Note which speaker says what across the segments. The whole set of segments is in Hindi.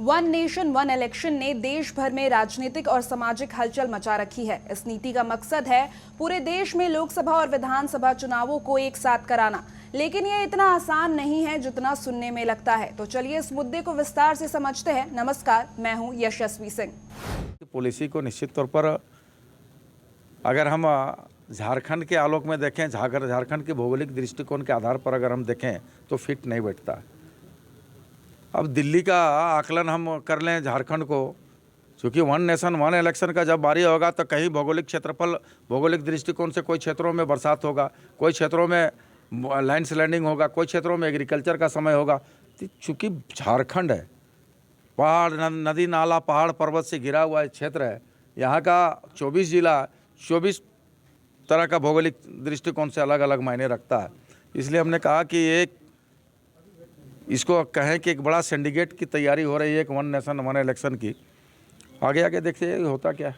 Speaker 1: वन नेशन वन इलेक्शन ने देश भर में राजनीतिक और सामाजिक हलचल मचा रखी है। इस नीति का मकसद है पूरे देश में लोकसभा और विधानसभा चुनावों को एक साथ कराना, लेकिन ये इतना आसान नहीं है जितना सुनने में लगता है। तो चलिए इस मुद्दे को विस्तार से समझते हैं। नमस्कार, मैं हूं यशस्वी सिंह।
Speaker 2: पॉलिसी को निश्चित तौर पर अगर हम झारखंड के आलोक में देखें, झारखंड के भौगोलिक दृष्टिकोण के आधार पर अगर हम देखें तो फिट नहीं बैठता। अब दिल्ली का आकलन हम कर लें झारखंड को, क्योंकि वन नेशन वन इलेक्शन का जब बारी होगा तो कहीं भौगोलिक क्षेत्रफल, भौगोलिक दृष्टिकोण से कोई क्षेत्रों में बरसात होगा, कोई क्षेत्रों में लैंडस्लाइडिंग होगा, कोई क्षेत्रों में एग्रीकल्चर का समय होगा। चूँकि झारखंड है, पहाड़ नदी नाला पहाड़ पर्वत से घिरा हुआ क्षेत्र है, यहाँ का 24 जिला 24 तरह का भौगोलिक दृष्टिकोण से अलग अलग मायने रखता है। इसलिए हमने कहा कि इसको कहें कि एक बड़ा सिंडिकेट की तैयारी हो रही है, एक वन नेशन वन इलेक्शन की। आगे आगे देखिए होता क्या है।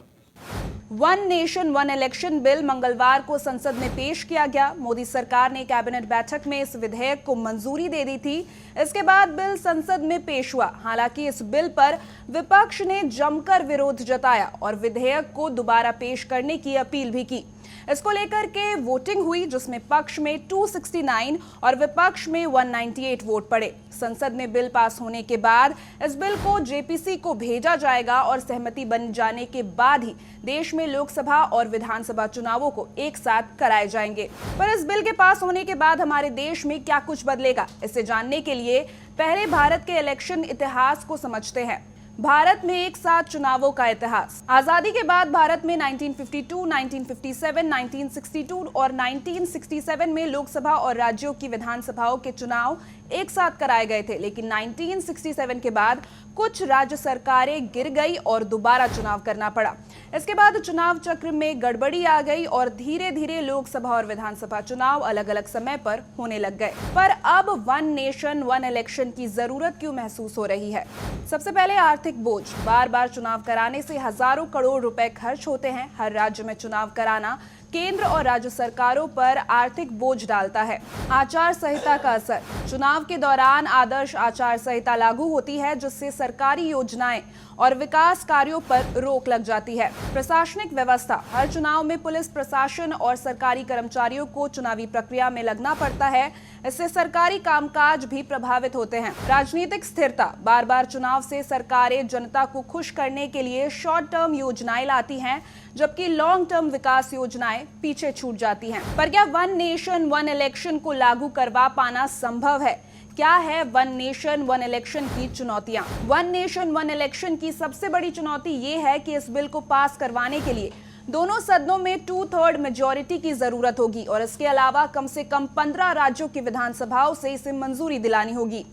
Speaker 1: One nation one election bill मंगलवार को संसद में पेश किया गया। मोदी सरकार ने कैबिनेट बैठक में इस विधेयक को मंजूरी दे दी थी। इसके बाद बिल संसद में पेश हुआ। हालांकि इस बिल पर विपक्ष ने जमकर विरोध जताया और विधेयक को दोबारा पेश करने की अपील भी की। इसको लेकर के वोटिंग हुई, जिसमें पक्ष में 269 और विपक्ष में 198 वोट पड़े। संसद में बिल पास होने के बाद इस बिल को जेपीसी को भेजा जाएगा और सहमति बन जाने के बाद ही देश में लोकसभा और विधानसभा चुनावों को एक साथ कराए जाएंगे। पर इस बिल के पास होने के बाद हमारे देश में क्या कुछ बदलेगा, इसे जानने के लिए पहले भारत के इलेक्शन इतिहास को समझते हैं। भारत में एक साथ चुनावों का इतिहास। आजादी के बाद भारत में 1952, 1957, 1962 और 1967 में लोकसभा और राज्यों की विधानसभाओं के चुनाव एक साथ कराए गए थे, लेकिन 1967 के बाद कुछ राज्य सरकारें गिर गई और दोबारा चुनाव करना पड़ा। इसके बाद चुनाव चक्र में गड़बड़ी आ गई और धीरे धीरे लोकसभा और विधानसभा चुनाव अलग अलग समय पर होने लग गए। पर अब वन नेशन वन इलेक्शन की जरूरत क्यों महसूस हो रही है? सबसे पहले आर्थिक बोझ। बार बार चुनाव कराने से हजारों करोड़ रुपए खर्च होते हैं। हर राज्य में चुनाव कराना केंद्र और राज्य सरकारों पर आर्थिक बोझ डालता है। आचार संहिता का असर। चुनाव के दौरान आदर्श आचार संहिता लागू होती है, जिससे सरकारी योजनाएं और विकास कार्यों पर रोक लग जाती है। प्रशासनिक व्यवस्था। हर चुनाव में पुलिस प्रशासन और सरकारी कर्मचारियों को चुनावी प्रक्रिया में लगना पड़ता है। इससे सरकारी कामकाज भी प्रभावित होते हैं। राजनीतिक स्थिरता। बार बार चुनाव से सरकारें जनता को खुश करने के लिए शॉर्ट टर्म योजनाएं लाती हैं, जबकि लॉन्ग टर्म विकास योजनाएं पीछे छूट जाती हैं। पर क्या वन नेशन वन इलेक्शन को लागू करवा पाना संभव है? क्या है वन नेशन वन इलेक्शन की चुनौतियां? वन नेशन वन इलेक्शन की सबसे बड़ी चुनौती ये है कि इस बिल को पास करवाने के लिए दोनों सदनों में 2/3 मेजॉरिटी की जरूरत होगी और इसके अलावा कम से कम 15 राज्यों की विधानसभाओं से इसे मंजूरी दिलानी होगी।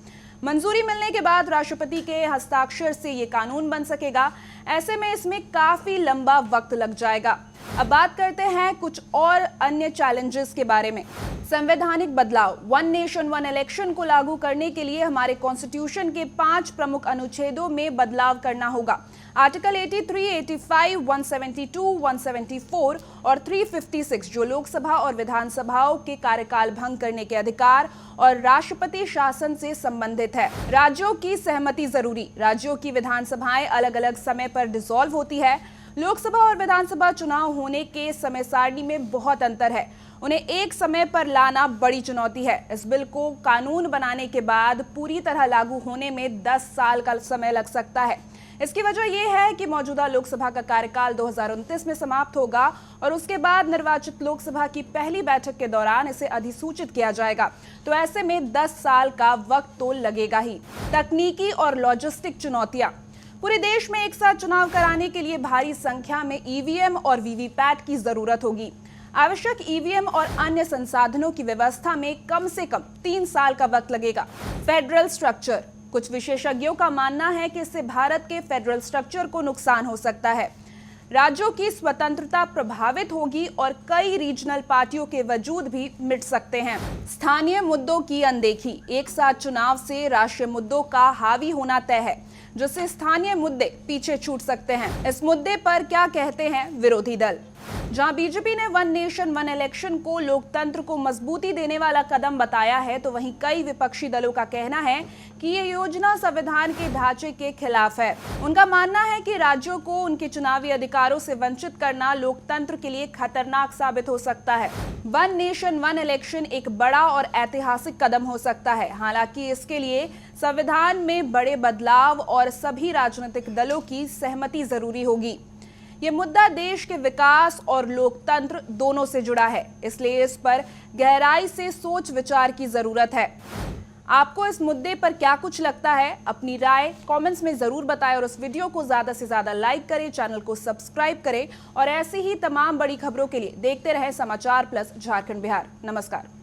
Speaker 1: मंजूरी मिलने के बाद राष्ट्रपति के हस्ताक्षर से ये कानून बन सकेगा। ऐसे में इसमें काफी लंबा वक्त लग जाएगा। अब बात करते हैं कुछ और अन्य चैलेंजेस के बारे में। संवैधानिक बदलाव। वन नेशन वन इलेक्शन को लागू करने के लिए हमारे कॉन्स्टिट्यूशन के 5 प्रमुख अनुच्छेदों में बदलाव करना होगा। आर्टिकल 83, 85, 172, 174 और 356 जो लोकसभा और विधानसभाओं के कार्यकाल भंग करने के अधिकार और राष्ट्रपति शासन से संबंधित है। राज्यों की सहमति जरूरी। राज्यों की विधानसभाएं अलग अलग समय पर डिसॉल्व होती है। लोकसभा और विधानसभा चुनाव होने के समय सारणी में बहुत अंतर है। उन्हें एक समय पर लाना बड़ी चुनौती है। इस बिल को कानून बनाने के बाद पूरी तरह लागू होने में 10 साल का समय लग सकता है। इसकी वजह यह है कि मौजूदा लोकसभा का कार्यकाल 2029 में समाप्त होगा और उसके बाद निर्वाचित लोकसभा की पहली बैठक के दौरान इसे अधिसूचित किया जाएगा। तो ऐसे में 10 साल का वक्त तो लगेगा ही। तकनीकी और लॉजिस्टिक चुनौतियां। पूरे देश में एक साथ चुनाव कराने के लिए भारी संख्या में ईवीएम और वीवीपैट की जरूरत होगी। आवश्यक ईवीएम और अन्य संसाधनों की व्यवस्था में कम से कम 3 साल का वक्त लगेगा। Federal structure. कुछ विशेषज्ञों का मानना है कि इससे भारत के फेडरल स्ट्रक्चर को नुकसान हो सकता है। राज्यों की स्वतंत्रता प्रभावित होगी और कई रीजनल पार्टियों के वजूद भी मिट सकते हैं। स्थानीय मुद्दों की अनदेखी। एक साथ चुनाव से राष्ट्रीय मुद्दों का हावी होना तय है, जिससे स्थानीय मुद्दे पीछे छूट सकते हैं। इस मुद्दे पर क्या कहते हैं विरोधी दल? जहां बीजेपी ने वन नेशन वन इलेक्शन को लोकतंत्र को मजबूती देने वाला कदम बताया है, तो वहीं कई विपक्षी दलों का कहना है कि ये योजना संविधान के ढांचे के खिलाफ है। उनका मानना है कि राज्यों को उनके चुनावी अधिकारों से वंचित करना लोकतंत्र के लिए खतरनाक साबित हो सकता है। वन नेशन वन इलेक्शन एक बड़ा और ऐतिहासिक कदम हो सकता है। हालांकि इसके लिए संविधान में बड़े बदलाव और सभी राजनीतिक दलों की सहमति जरूरी होगी। ये मुद्दा देश के विकास और लोकतंत्र दोनों से जुड़ा है, इसलिए इस पर गहराई से सोच विचार की जरूरत है। आपको इस मुद्दे पर क्या कुछ लगता है? अपनी राय कमेंट्स में जरूर बताएं और इस वीडियो को ज्यादा से ज्यादा लाइक करें, चैनल को सब्सक्राइब करें और ऐसी ही तमाम बड़ी खबरों के लिए देखते रहें समाचार प्लस झारखंड बिहार। नमस्कार।